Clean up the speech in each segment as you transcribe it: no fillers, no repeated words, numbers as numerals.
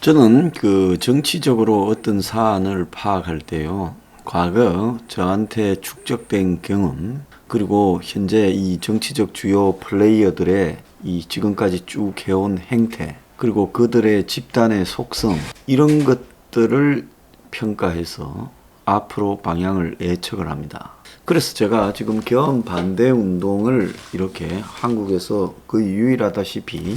저는 정치적으로 어떤 사안을 파악할 때요, 과거 저한테 축적된 경험, 그리고 현재 이 정치적 주요 플레이어들의 이 지금까지 쭉 해온 행태, 그리고 그들의 집단의 속성, 이런 것들을 평가해서 앞으로 방향을 예측을 합니다. 그래서 제가 지금 계엄 반대 운동을 이렇게 한국에서 거의 유일하다시피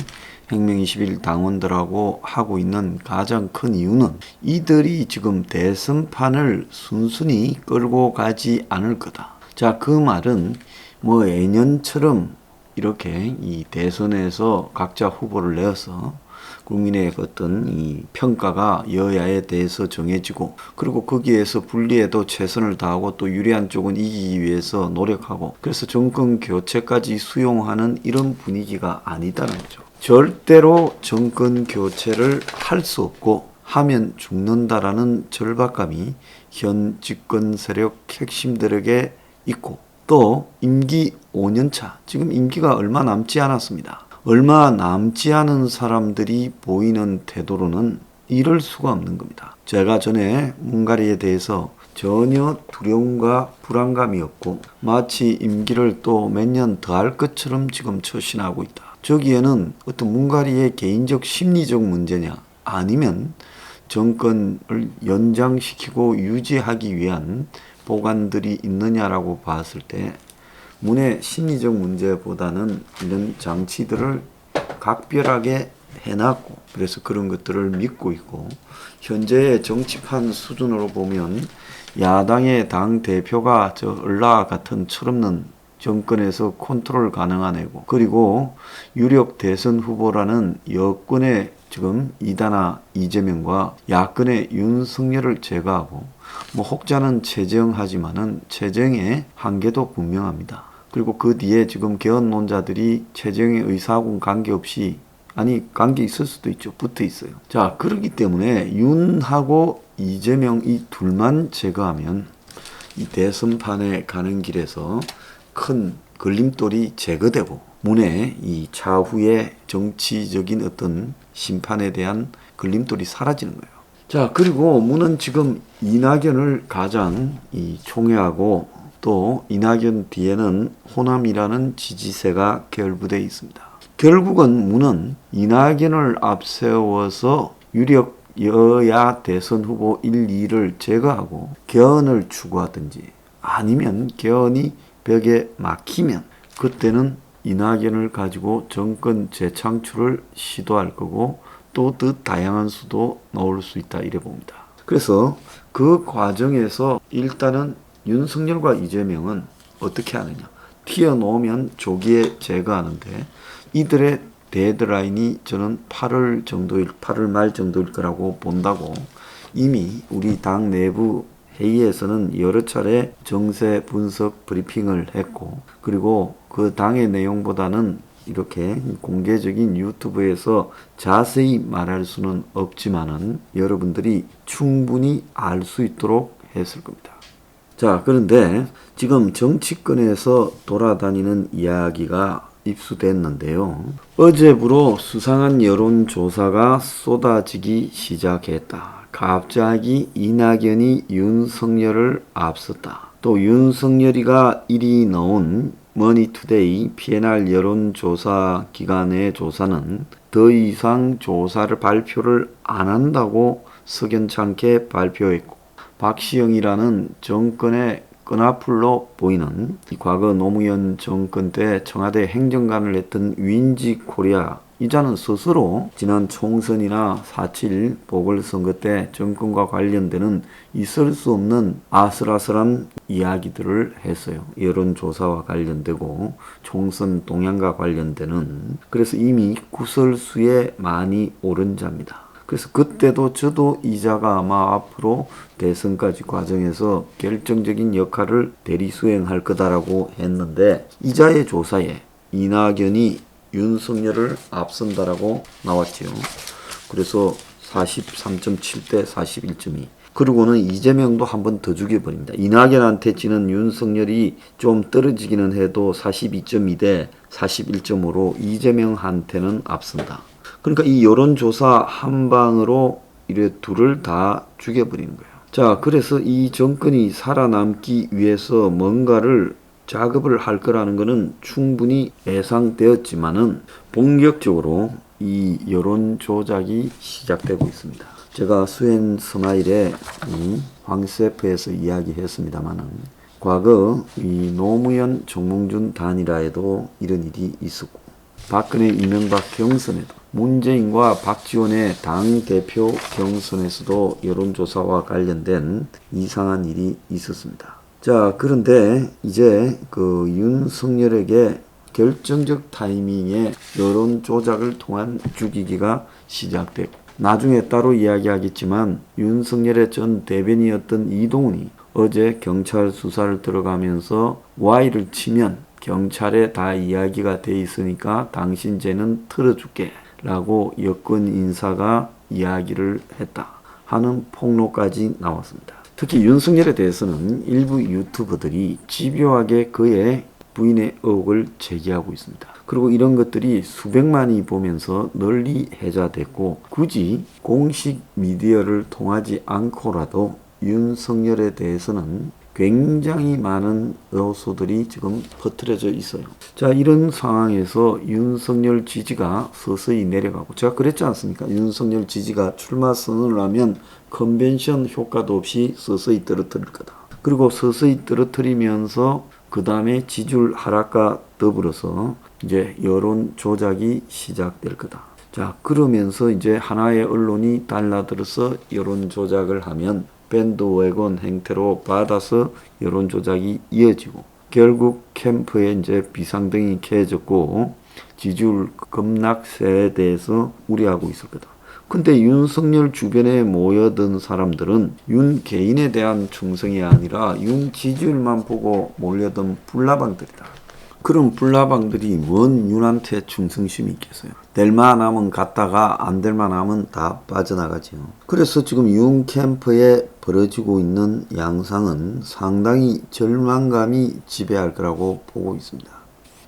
혁명 21 당원들하고 하고 있는 가장 큰 이유는 이들이 지금 대선판을 순순히 끌고 가지 않을 거다. 자, 그 말은 뭐 예년처럼 이렇게 이 대선에서 각자 후보를 내어서 국민의 어떤 이 평가가 여야에 대해서 정해지고, 그리고 거기에서 불리해도 최선을 다하고 또 유리한 쪽은 이기기 위해서 노력하고, 그래서 정권 교체까지 수용하는 이런 분위기가 아니다는 거죠. 절대로 정권 교체를 할 수 없고 하면 죽는다라는 절박감이 현 집권 세력 핵심들에게 있고, 또 임기 5년차, 지금 임기가 얼마 남지 않았습니다. 얼마 남지 않은 사람들이 보이는 태도로는 이럴 수가 없는 겁니다. 제가 전에 문가리에 대해서 전혀 두려움과 불안감이 없고 마치 임기를 또 몇 년 더 할 것처럼 지금 처신하고 있다. 저기에는 어떤 문가리의 개인적 심리적 문제냐, 아니면 정권을 연장시키고 유지하기 위한 보관들이 있느냐라고 봤을 때 문의 심리적 문제보다는 이런 장치들을 각별하게 해놨고, 그래서 그런 것들을 믿고 있고, 현재의 정치판 수준으로 보면 야당의 당 대표가 저 을라 같은 철없는 정권에서 컨트롤 가능한 애고, 그리고 유력 대선 후보라는 여권의 지금 이다나 이재명과 야권의 윤석열을 제거하고, 뭐 혹자는 최재형하지만은 최재형의 한계도 분명합니다. 그리고 그 뒤에 지금 개헌론자들이 최재형의 의사하고는 관계없이, 아니 관계 있을 수도 있죠, 붙어 있어요. 자, 그렇기 때문에 윤하고 이재명 이 둘만 제거하면 이 대선판에 가는 길에서 큰 걸림돌이 제거되고 문의 이 차후의 정치적인 어떤 심판에 대한 걸림돌이 사라지는 거예요. 자, 그리고 문은 지금 이낙연을 가장 총애하고, 또 이낙연 뒤에는 호남이라는 지지세가 결부되어 있습니다. 결국은 문은 이낙연을 앞세워서 유력 여야 대선 후보 1, 2를 제거하고 개헌을 추구하든지, 아니면 개헌이 벽에 막히면 그때는 이낙연을 가지고 정권 재창출을 시도할 거고, 또 더 다양한 수도 나올 수 있다, 이래 봅니다. 그래서 그 과정에서 일단은 윤석열과 이재명은 어떻게 하느냐, 튀어놓으면 조기에 제거하는데, 이들의 데드라인이 저는 8월 말 정도일 거라고 본다고, 이미 우리 당 내부 회의에서는 여러 차례 정세 분석 브리핑을 했고, 그리고 그 당의 내용보다는 이렇게 공개적인 유튜브에서 자세히 말할 수는 없지만은 여러분들이 충분히 알 수 있도록 했을 겁니다. 자, 그런데 지금 정치권에서 돌아다니는 이야기가 입수됐는데요. 어제부로 수상한 여론조사가 쏟아지기 시작했다. 갑자기 이낙연이 윤석열을 앞섰다. 또 윤석열이가 1위 넣은 머니투데이 PNR 여론조사 기관의 조사는 더 이상 조사를 발표를 안 한다고 석연찮게 발표했고, 박시영이라는 정권의 끈앞으로 보이는 과거 노무현 정권 때 청와대 행정관을 했던 윈지코리아 이자는 스스로 지난 총선이나 4.7 보궐선거 때 정권과 관련되는 있을 수 없는 아슬아슬한 이야기들을 했어요. 여론조사와 관련되고 총선 동향과 관련되는. 그래서 이미 구설수에 많이 오른 자입니다. 그래서 그때도 저도 이자가 아마 앞으로 대선까지 과정에서 결정적인 역할을 대리수행할 거다라고 했는데, 이자의 조사에 이낙연이 윤석열을 앞선다라고 나왔지요. 그래서 43.7대 41.2. 그리고는 이재명도 한 번 더 죽여버립니다. 이낙연한테 지는 윤석열이 좀 떨어지기는 해도 42.2대 41.5로 이재명한테는 앞선다. 그러니까 이 여론조사 한 방으로 이래 둘을 다 죽여버리는 거예요. 자, 그래서 이 정권이 살아남기 위해서 뭔가를 작업을 할 거라는 것은 충분히 예상되었지만은 본격적으로 이 여론 조작이 시작되고 있습니다. 제가 수엔 스마일의 황세프에서 이야기했습니다만은 과거 이 노무현 정몽준 단일화에도 이런 일이 있었고 박근혜 이명박 경선에도 문재인과 박지원의 당대표 경선에서도 여론조사와 관련된 이상한 일이 있었습니다. 자, 그런데 이제 그 윤석열에게 결정적 타이밍에 여론 조작을 통한 죽이기가 시작되고 나중에 따로 이야기하겠지만 윤석열의 전 대변인이었던 이동훈이 어제 경찰 수사를 들어가면서 Y를 치면 경찰에 다 이야기가 돼 있으니까 당신 죄는 틀어줄게 라고 여권 인사가 이야기를 했다 하는 폭로까지 나왔습니다. 특히 윤석열에 대해서는 일부 유튜버들이 집요하게 그의 부인의 의혹을 제기하고 있습니다. 그리고 이런 것들이 수백만이 보면서 널리 회자됐고 굳이 공식 미디어를 통하지 않고라도 윤석열에 대해서는 굉장히 많은 요소들이 지금 퍼뜨려져 있어요. 자, 이런 상황에서 윤석열 지지가 서서히 내려가고 제가 그랬지 않습니까? 윤석열 지지가 출마 선언을 하면 컨벤션 효과도 없이 서서히 떨어뜨릴 거다. 그리고 서서히 떨어뜨리면서 그 다음에 지지율 하락과 더불어서 이제 여론 조작이 시작될 거다. 자, 그러면서 이제 하나의 언론이 달라들어서 여론 조작을 하면 밴드웨건 행태로 받아서 여론 조작이 이어지고 결국 캠프에 이제 비상등이 켜졌고 지지율 급락세에 대해서 우려하고 있을 거다. 근데 윤석열 주변에 모여든 사람들은 윤 개인에 대한 충성이 아니라 윤 지지율만 보고 몰려든 불나방들이다. 그런 불나방들이 뭔 윤한테 충성심이 있겠어요. 될만 하면 갔다가 안 될만 하면 다 빠져나가지요. 그래서 지금 윤 캠프에 벌어지고 있는 양상은 상당히 절망감이 지배할 거라고 보고 있습니다.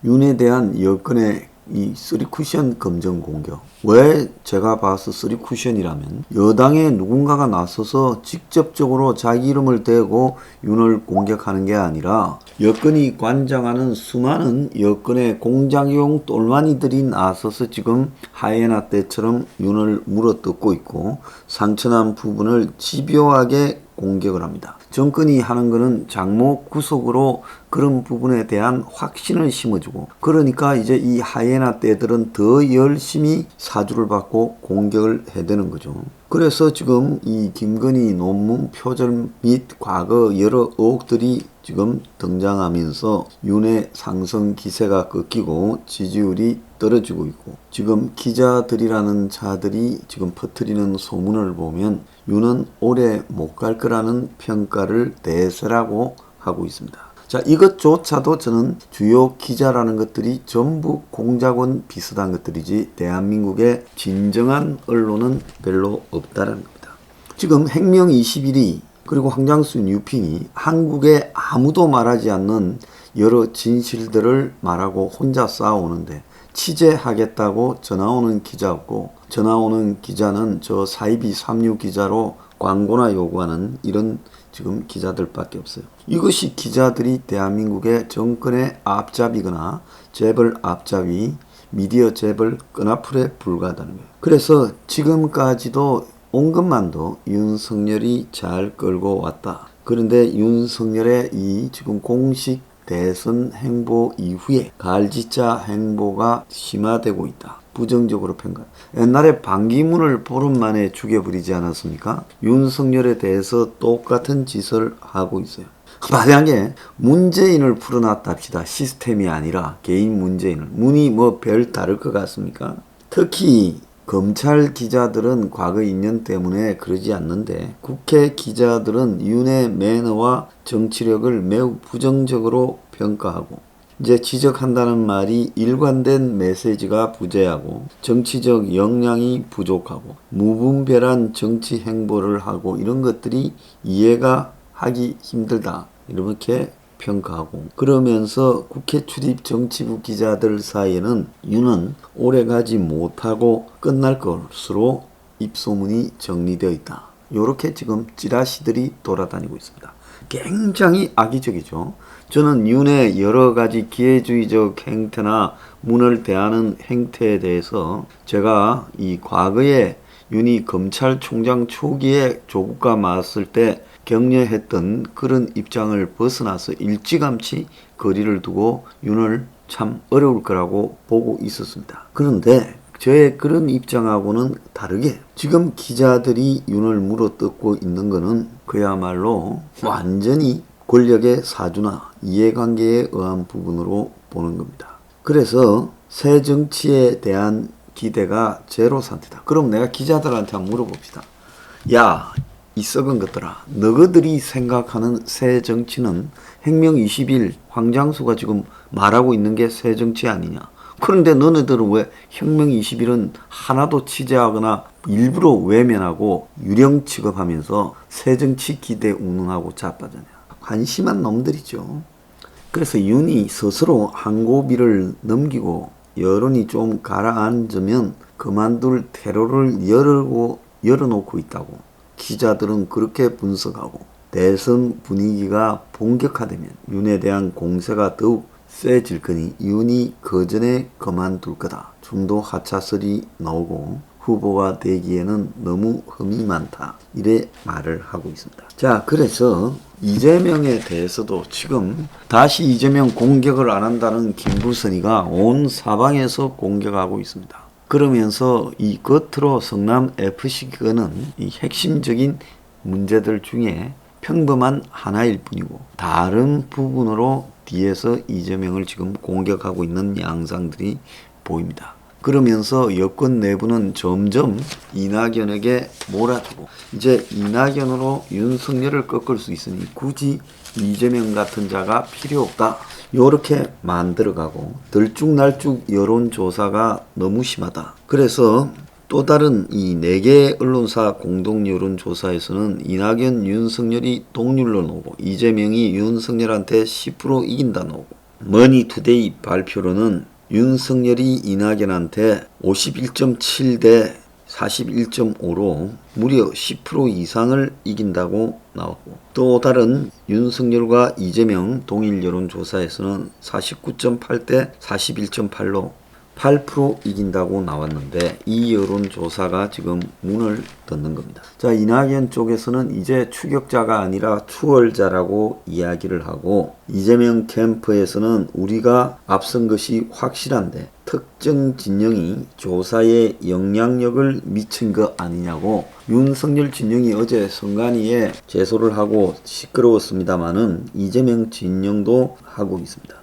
윤에 대한 여권의 이 3쿠션 검정 공격. 왜 제가 봐서 3쿠션이라면 여당의 누군가가 나서서 직접적으로 자기 이름을 대고 윤을 공격하는 게 아니라 여권이 관장하는 수많은 여권의 공작용 똘마니들이 나서서 지금 하이에나 때처럼 윤을 물어뜯고 있고 상처난 부분을 집요하게 공격을 합니다. 정권이 하는 것은 장모 구속으로 그런 부분에 대한 확신을 심어주고 그러니까 이제 이 하이에나 떼들은 더 열심히 사주를 받고 공격을 해야 되는 거죠. 그래서 지금 이 김건희 논문 표절 및 과거 여러 의혹들이 지금 등장하면서 윤의 상승 기세가 꺾이고 지지율이 떨어지고 있고 지금 기자들이라는 자들이 지금 퍼뜨리는 소문을 보면 윤은 오래 못 갈 거라는 평가를 대세라고 하고 있습니다. 자, 이것조차도 저는 주요 기자라는 것들이 전부 공작원 비슷한 것들이지 대한민국의 진정한 언론은 별로 없다는 겁니다. 지금 행명 21이 그리고 황장수 뉴핀이 한국에 아무도 말하지 않는 여러 진실들을 말하고 혼자 싸우는데 취재하겠다고 전화 오는 기자 없고 전화 오는 기자는 저 사이비 36 기자로 광고나 요구하는 이런 지금 기자들밖에 없어요. 이것이 기자들이 대한민국의 정권의 앞잡이거나 재벌 앞잡이, 미디어 재벌 끈앞풀에 불과하다는 거예요. 그래서 지금까지도 온 것만도 윤석열이 잘 끌고 왔다. 그런데 윤석열의 이 지금 공식 대선 행보 이후에 갈지자 행보가 심화되고 있다. 부정적으로 평가. 옛날에 반기문을 보름 만에 죽여버리지 않았습니까? 윤석열에 대해서 똑같은 짓을 하고 있어요. 만약에 문재인을 풀어놨다 합시다. 시스템이 아니라 개인 문재인을. 문이 뭐 별 다를 것 같습니까? 특히 검찰 기자들은 과거 인연 때문에 그러지 않는데 국회 기자들은 윤의 매너와 정치력을 매우 부정적으로 평가하고 이제 지적한다는 말이 일관된 메시지가 부재하고 정치적 역량이 부족하고 무분별한 정치 행보를 하고 이런 것들이 이해가 하기 힘들다 이렇게 평가하고, 그러면서 국회 출입 정치부 기자들 사이에는 윤은 오래가지 못하고 끝날 것으로 입소문이 정리되어 있다. 요렇게 지금 찌라시들이 돌아다니고 있습니다. 굉장히 악의적이죠. 저는 윤의 여러 가지 기회주의적 행태나 문을 대하는 행태에 대해서 제가 이 과거에 윤이 검찰총장 초기에 조국과 맞섰을 때 격려했던 그런 입장을 벗어나서 일찌감치 거리를 두고 윤을 참 어려울 거라고 보고 있었습니다. 그런데 저의 그런 입장하고는 다르게 지금 기자들이 윤을 물어뜯고 있는 것은 그야말로 완전히 권력의 사주나 이해관계에 의한 부분으로 보는 겁니다. 그래서 새 정치에 대한 기대가 제로 상태다. 그럼 내가 기자들한테 한번 물어봅시다. 야, 이 썩은 것들아, 너희들이 생각하는 새 정치는 행명 20일 황장수가 지금 말하고 있는 게 새 정치 아니냐? 그런데 너네들은 왜 혁명 20일은 하나도 취재하거나 일부러 외면하고 유령 취급하면서 새정치 기대 운운하고 자빠졌냐? 한심한 놈들이죠. 그래서 윤이 스스로 한 고비를 넘기고 여론이 좀 가라앉으면 그만둘 테러를 열어놓고 있다고 기자들은 그렇게 분석하고, 대선 분위기가 본격화되면 윤에 대한 공세가 더욱 세질 거니 윤이 그 전에 그만둘 거다. 중도 하차설이 나오고 후보가 되기에는 너무 흠이 많다. 이래 말을 하고 있습니다. 자, 그래서 이재명에 대해서도 지금 다시 이재명 공격을 안 한다는 김부선이가 온 사방에서 공격하고 있습니다. 그러면서 이 겉으로 성남 FC건은 이 핵심적인 문제들 중에 평범한 하나일 뿐이고 다른 부분으로 뒤에서 이재명을 지금 공격하고 있는 양상들이 보입니다. 그러면서 여권 내부는 점점 이낙연에게 몰아주고 이제 이낙연으로 윤석열을 꺾을 수 있으니 굳이 이재명 같은 자가 필요 없다. 요렇게 만들어가고 들쭉날쭉 여론조사가 너무 심하다. 그래서 또 다른 이 4개 언론사 공동 여론조사에서는 이낙연, 윤석열이 동률로 나오고 이재명이 윤석열한테 10% 이긴다 나오고, 머니투데이 발표로는 윤석열이 이낙연한테 51.7 대 41.5로 무려 10% 이상을 이긴다고 나왔고, 또 다른 윤석열과 이재명 동일 여론조사에서는 49.8 대 41.8로 8% 이긴다고 나왔는데 이 여론조사가 지금 문을 닫는 겁니다. 자, 이낙연 쪽에서는 이제 추격자가 아니라 추월자라고 이야기를 하고, 이재명 캠프에서는 우리가 앞선 것이 확실한데 특정 진영이 조사에 영향력을 미친 거 아니냐고, 윤석열 진영이 어제 선관위에 제소를 하고 시끄러웠습니다마는 이재명 진영도 하고 있습니다.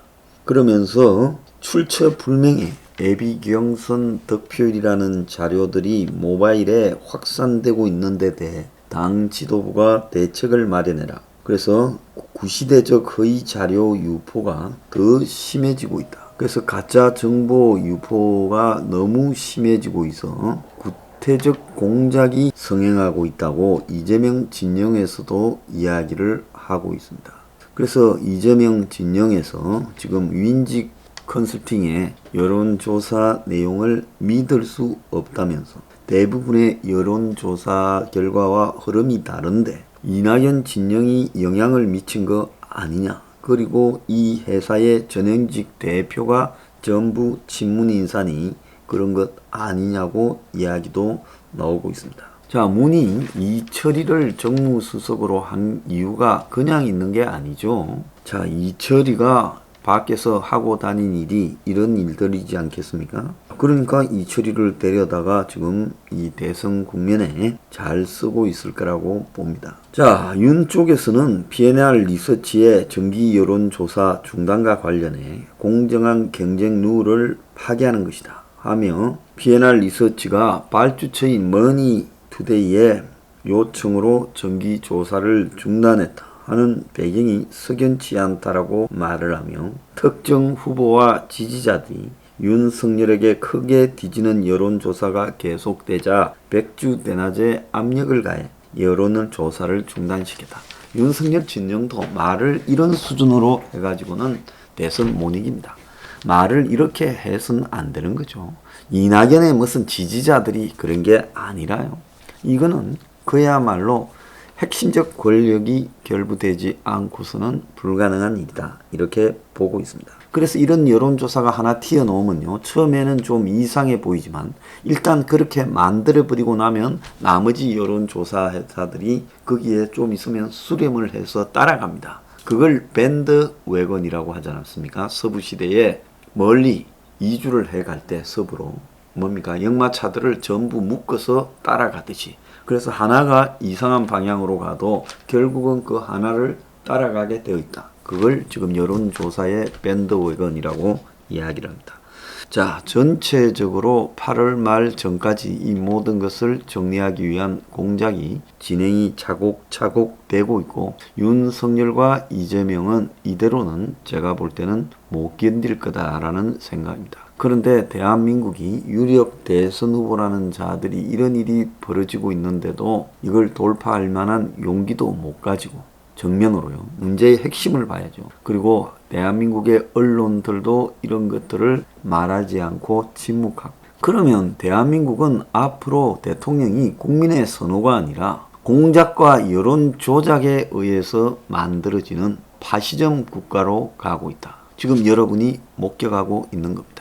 그러면서 출처 불명의 예비경선 득표율이라는 자료들이 모바일에 확산되고 있는 데 대해 당 지도부가 대책을 마련해라. 그래서 구시대적 허위 자료 유포가 더 심해지고 있다. 그래서 가짜 정보 유포가 너무 심해지고 있어 구태적 공작이 성행하고 있다고 이재명 진영에서도 이야기를 하고 있습니다. 그래서 이재명 진영에서 지금 윈직 컨설팅의 여론조사 내용을 믿을 수 없다면서 대부분의 여론조사 결과와 흐름이 다른데 이낙연 진영이 영향을 미친 거 아니냐, 그리고 이 회사의 전현직 대표가 전부 친문인사니 그런 것 아니냐고 이야기도 나오고 있습니다. 자, 문이 이철이를 정무수석으로 한 이유가 그냥 있는 게 아니죠. 자, 이철이가 밖에서 하고 다닌 일이 이런 일들이지 않겠습니까? 그러니까 이철이를 데려다가 지금 이 대선 국면에 잘 쓰고 있을 거라고 봅니다. 자, 윤 쪽에서는 PNR 리서치의 정기 여론조사 중단과 관련해 공정한 경쟁 룰을 파기하는 것이다 하며, PNR 리서치가 발주처인 머니투데이의 요청으로 정기 조사를 중단했다 하는 배경이 석연치 않다라고 말을 하며, 특정 후보와 지지자들이 윤석열에게 크게 뒤지는 여론조사가 계속되자 백주대낮에 압력을 가해 여론을 조사를 중단시켰다. 윤석열 진영도 말을 이런 수준으로 해가지고는 대선 못 이깁니다. 말을 이렇게 해서는 안 되는 거죠. 이낙연의 무슨 지지자들이 그런 게 아니라요. 이거는 그야말로 핵심적 권력이 결부되지 않고서는 불가능한 일이다. 이렇게 보고 있습니다. 그래서 이런 여론조사가 하나 튀어나오면요. 처음에는 좀 이상해 보이지만 일단 그렇게 만들어버리고 나면 나머지 여론조사 회사들이 거기에 좀 있으면 수렴을 해서 따라갑니다. 그걸 밴드 웨건이라고 하지 않았습니까? 서부시대에 멀리 이주를 해갈 때 서부로 뭡니까? 역마차들을 전부 묶어서 따라가듯이. 그래서 하나가 이상한 방향으로 가도 결국은 그 하나를 따라가게 되어 있다. 그걸 지금 여론조사의 밴드웨건이라고 이야기를 합니다. 자, 전체적으로 8월 말 전까지 이 모든 것을 정리하기 위한 공작이 진행이 차곡차곡 되고 있고 윤석열과 이재명은 이대로는 제가 볼 때는 못 견딜 거다라는 생각입니다. 그런데 대한민국이 유력 대선 후보라는 자들이 이런 일이 벌어지고 있는데도 이걸 돌파할 만한 용기도 못 가지고 정면으로요. 문제의 핵심을 봐야죠. 그리고 대한민국의 언론들도 이런 것들을 말하지 않고 침묵하고. 그러면 대한민국은 앞으로 대통령이 국민의 선호가 아니라 공작과 여론 조작에 의해서 만들어지는 파시즘 국가로 가고 있다. 지금 여러분이 목격하고 있는 겁니다.